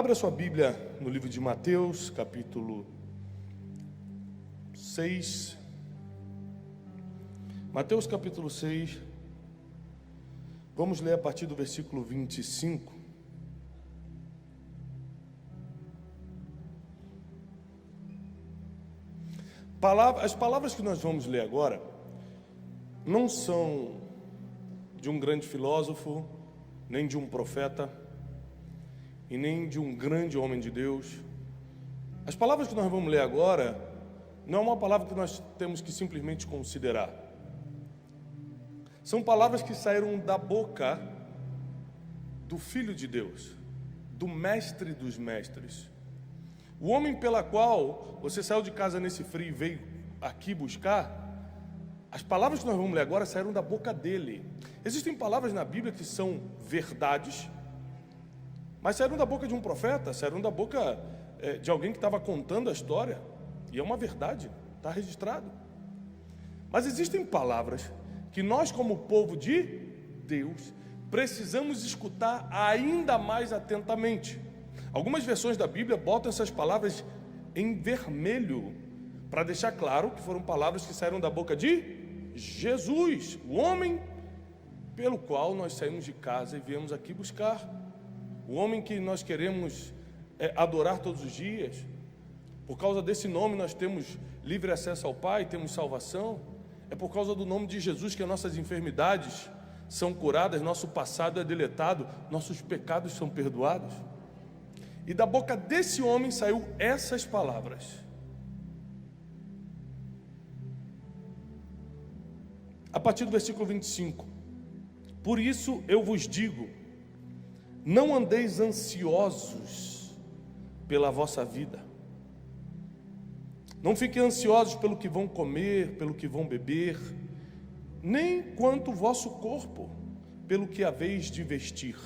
Abra sua Bíblia no livro de Mateus, capítulo 6. Mateus, capítulo 6. Vamos ler a partir do versículo 25. As palavras que nós vamos ler agora não são de um grande filósofo, nem de um profeta, e nem de um grande homem de Deus. As palavras que nós vamos ler agora não é uma palavra que nós temos que simplesmente considerar. São palavras que saíram da boca do Filho de Deus, do Mestre dos Mestres. O homem pela qual você saiu de casa nesse frio e veio aqui buscar, as palavras que nós vamos ler agora saíram da boca dele. Existem palavras na Bíblia que são verdades, mas saíram da boca de um profeta, saíram da boca de alguém que estava contando a história, e é uma verdade, está registrado. Mas existem palavras que nós, como povo de Deus, precisamos escutar ainda mais atentamente. Algumas versões da Bíblia botam essas palavras em vermelho, para deixar claro que foram palavras que saíram da boca de Jesus, o homem pelo qual nós saímos de casa e viemos aqui buscar. O homem que nós queremos adorar todos os dias. Por causa desse nome nós temos livre acesso ao Pai, temos salvação. É por causa do nome de Jesus que as nossas enfermidades são curadas, nosso passado é deletado, nossos pecados são perdoados. E da boca desse homem saiu essas palavras. A partir do versículo 25. Por isso eu vos digo, não andeis ansiosos pela vossa vida. Não fiquem ansiosos pelo que vão comer, pelo que vão beber, nem quanto o vosso corpo, pelo que haveis de vestir.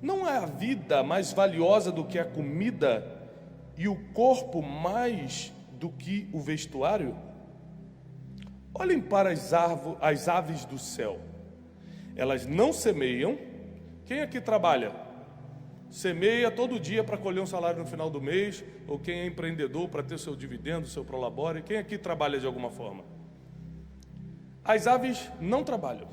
Não é a vida mais valiosa do que a comida e o corpo mais do que o vestuário? Olhem para as aves do céu. Elas não semeiam. Quem aqui trabalha? Semeia todo dia para colher um salário no final do mês, ou quem é empreendedor para ter seu dividendo, seu prolabore? Quem aqui trabalha de alguma forma? As aves não trabalham.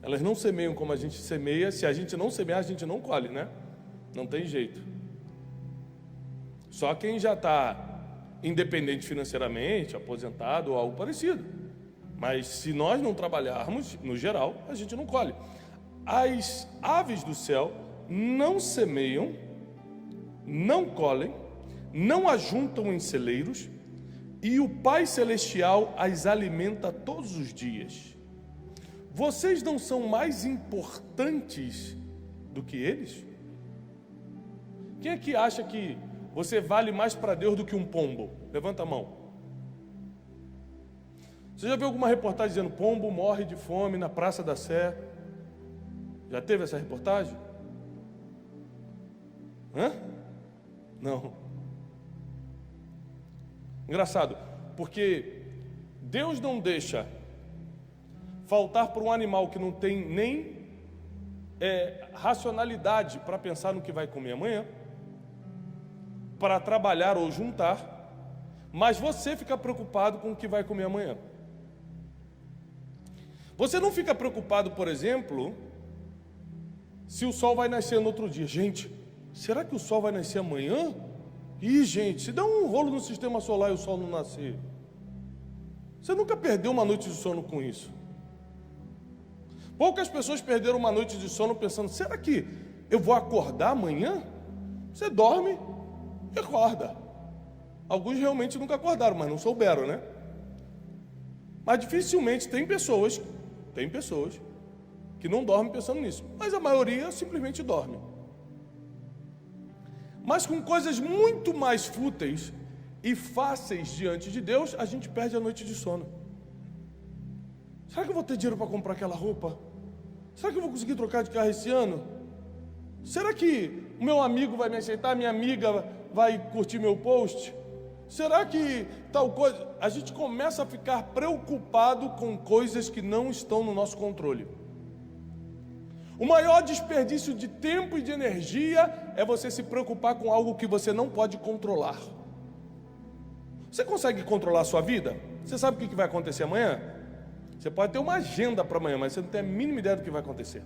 Elas não semeiam como a gente semeia. Se a gente não semear, a gente não colhe, né? Não tem jeito. Só quem já está independente financeiramente, aposentado ou algo parecido. Mas se nós não trabalharmos, no geral, a gente não colhe. As aves do céu não semeiam, não colhem, não ajuntam em celeiros, e o Pai Celestial as alimenta todos os dias. Vocês não são mais importantes do que eles? Quem aqui acha que você vale mais para Deus do que um pombo? Levanta a mão. Você já viu alguma reportagem dizendo pombo morre de fome na Praça da Sé? Já teve essa reportagem? Não. Engraçado, porque Deus não deixa faltar para um animal que não tem nem racionalidade para pensar no que vai comer amanhã, para trabalhar ou juntar, mas você fica preocupado com o que vai comer amanhã. Você não fica preocupado, por exemplo, se o sol vai nascer no outro dia. Gente, será que o sol vai nascer amanhã? Ih, gente, se der um rolo no sistema solar e o sol não nascer. Você nunca perdeu uma noite de sono com isso. Poucas pessoas perderam uma noite de sono pensando, será que eu vou acordar amanhã? Você dorme e acorda. Alguns realmente nunca acordaram, mas não souberam, né? Mas dificilmente tem pessoas que não dormem pensando nisso, mas a maioria simplesmente dorme. Mas com coisas muito mais fúteis e fáceis diante de Deus, a gente perde a noite de sono. Será que eu vou ter dinheiro para comprar aquela roupa? Será que eu vou conseguir trocar de carro esse ano? Será que o meu amigo vai me aceitar? Minha amiga vai curtir meu post? Será que tal coisa? A gente começa a ficar preocupado com coisas que não estão no nosso controle. O maior desperdício de tempo e de energia é você se preocupar com algo que você não pode controlar. Você consegue controlar a sua vida? Você sabe o que vai acontecer amanhã? Você pode ter uma agenda para amanhã, mas você não tem a mínima ideia do que vai acontecer.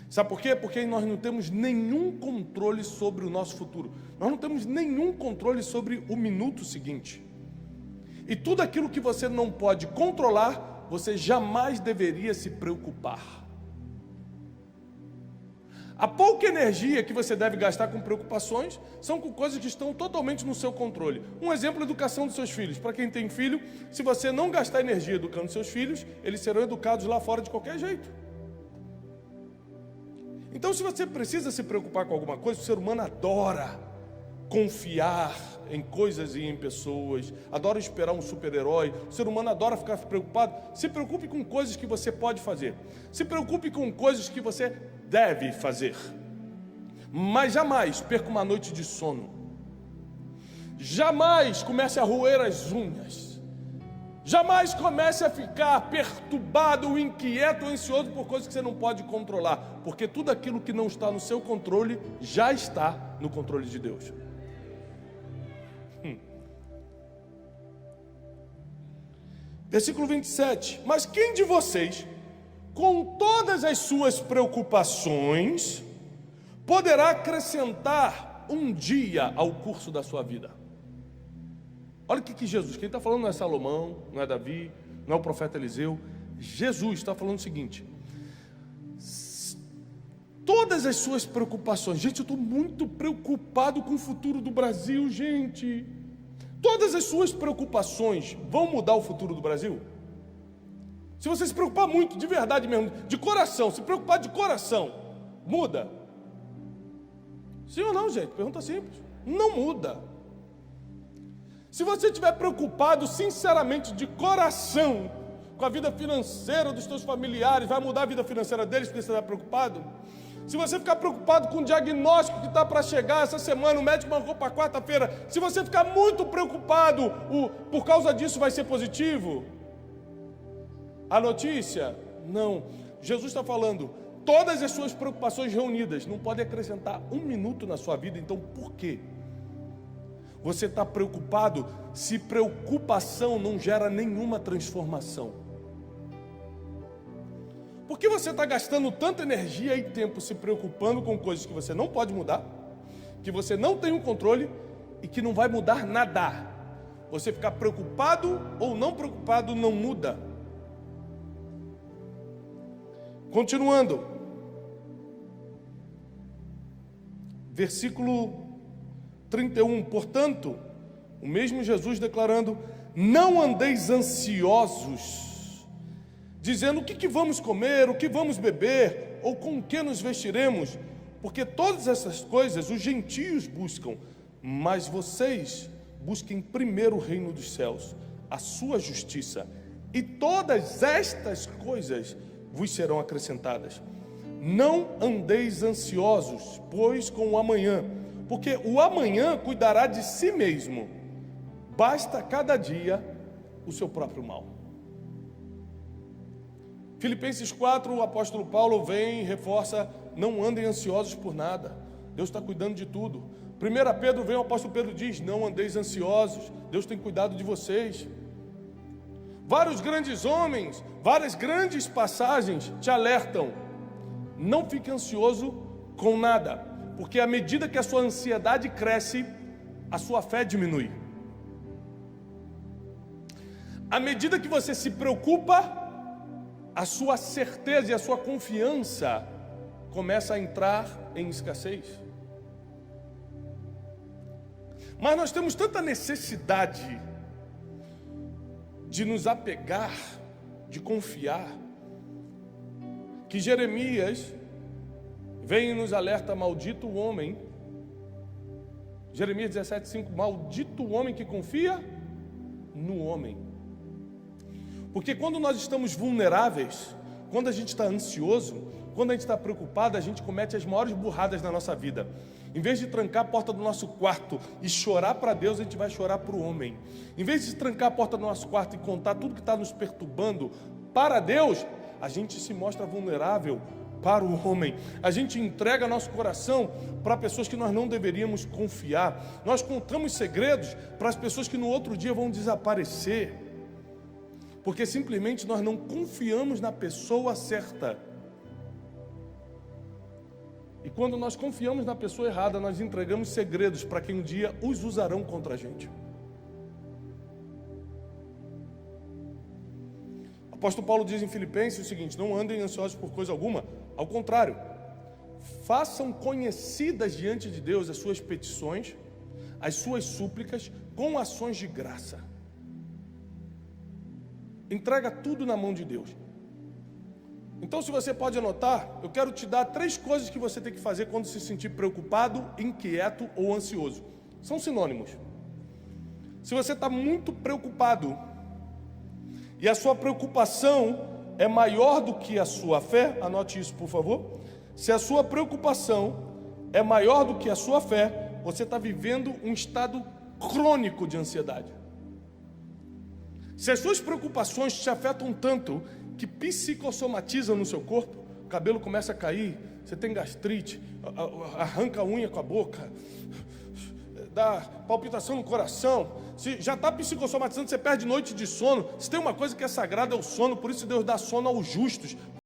Sabe por quê? Porque nós não temos nenhum controle sobre o nosso futuro. Nós não temos nenhum controle sobre o minuto seguinte. E tudo aquilo que você não pode controlar, você jamais deveria se preocupar. A pouca energia que você deve gastar com preocupações são com coisas que estão totalmente no seu controle. Um exemplo é a educação dos seus filhos. Para quem tem filho, se você não gastar energia educando seus filhos, eles serão educados lá fora de qualquer jeito. Então, se você precisa se preocupar com alguma coisa, o ser humano adora confiar em coisas e em pessoas, adora esperar um super-herói. O ser humano adora ficar preocupado. Se preocupe com coisas que você pode fazer. Se preocupe com coisas que você deve fazer. Mas jamais perca uma noite de sono. Jamais comece a roer as unhas. Jamais comece a ficar perturbado, inquieto, ansioso por coisas que você não pode controlar. Porque tudo aquilo que não está no seu controle já está no controle de Deus. Versículo 27. Mas quem de vocês, com todas as suas preocupações, poderá acrescentar um dia ao curso da sua vida? Olha o que Jesus, quem está falando não é Salomão, não é Davi, não é o profeta Eliseu. Jesus está falando o seguinte: todas as suas preocupações. Gente, eu estou muito preocupado com o futuro do Brasil, gente. Todas as suas preocupações vão mudar o futuro do Brasil? Se você se preocupar muito, de verdade mesmo, de coração, se preocupar de coração, muda? Sim ou não, gente? Pergunta simples. Não muda. Se você estiver preocupado sinceramente de coração com a vida financeira dos seus familiares, vai mudar a vida financeira deles porque você está preocupado? Se você ficar preocupado com o diagnóstico que está para chegar essa semana, o médico marcou para quarta-feira, se você ficar muito preocupado, por causa disso vai ser positivo? A notícia? Não. Jesus está falando, todas as suas preocupações reunidas não podem acrescentar um minuto na sua vida. Então por quê? Você está preocupado se preocupação não gera nenhuma transformação? Por que você está gastando tanta energia e tempo se preocupando com coisas que você não pode mudar, que você não tem o controle e que não vai mudar nada? Você ficar preocupado ou não preocupado não muda. Continuando, versículo 31, portanto, o mesmo Jesus declarando, não andeis ansiosos, dizendo o que vamos comer, o que vamos beber, ou com que nos vestiremos, porque todas essas coisas os gentios buscam, mas vocês busquem primeiro o reino dos céus, a sua justiça, e todas estas coisas vos serão acrescentadas. Não andeis ansiosos, pois com o amanhã, porque o amanhã cuidará de si mesmo, basta cada dia o seu próprio mal. Filipenses 4, o apóstolo Paulo vem e reforça, não andem ansiosos por nada, Deus está cuidando de tudo. 1 Pedro vem, o apóstolo Pedro diz, não andeis ansiosos, Deus tem cuidado de vocês. Vários grandes homens, várias grandes passagens te alertam, não fique ansioso com nada, porque à medida que a sua ansiedade cresce, a sua fé diminui. À medida que você se preocupa, a sua certeza e a sua confiança começa a entrar em escassez. Mas nós temos tanta necessidade de nos apegar, de confiar, que Jeremias vem e nos alerta, maldito o homem, Jeremias 17:5, maldito o homem que confia no homem. Porque quando nós estamos vulneráveis, quando a gente está ansioso, quando a gente está preocupado, a gente comete as maiores burradas na nossa vida. Em vez de trancar a porta do nosso quarto e chorar para Deus, a gente vai chorar para o homem. Em vez de trancar a porta do nosso quarto e contar tudo que está nos perturbando para Deus, a gente se mostra vulnerável para o homem. A gente entrega nosso coração para pessoas que nós não deveríamos confiar. Nós contamos segredos para as pessoas que no outro dia vão desaparecer, porque simplesmente nós não confiamos na pessoa certa. E quando nós confiamos na pessoa errada, nós entregamos segredos para quem um dia os usarão contra a gente. O apóstolo Paulo diz em Filipenses o seguinte: não andem ansiosos por coisa alguma, ao contrário, façam conhecidas diante de Deus as suas petições, as suas súplicas, com ações de graça. Entrega tudo na mão de Deus. Então, se você pode anotar, eu quero te dar 3 coisas que você tem que fazer quando se sentir preocupado, inquieto ou ansioso. São sinônimos. Se você está muito preocupado e a sua preocupação é maior do que a sua fé, anote isso, por favor. Se a sua preocupação é maior do que a sua fé, você está vivendo um estado crônico de ansiedade. Se as suas preocupações te afetam tanto que psicossomatizam no seu corpo, o cabelo começa a cair, você tem gastrite, arranca a unha com a boca, dá palpitação no coração, se já está psicossomatizando, você perde noite de sono. Se tem uma coisa que é sagrada é o sono, por isso Deus dá sono aos justos.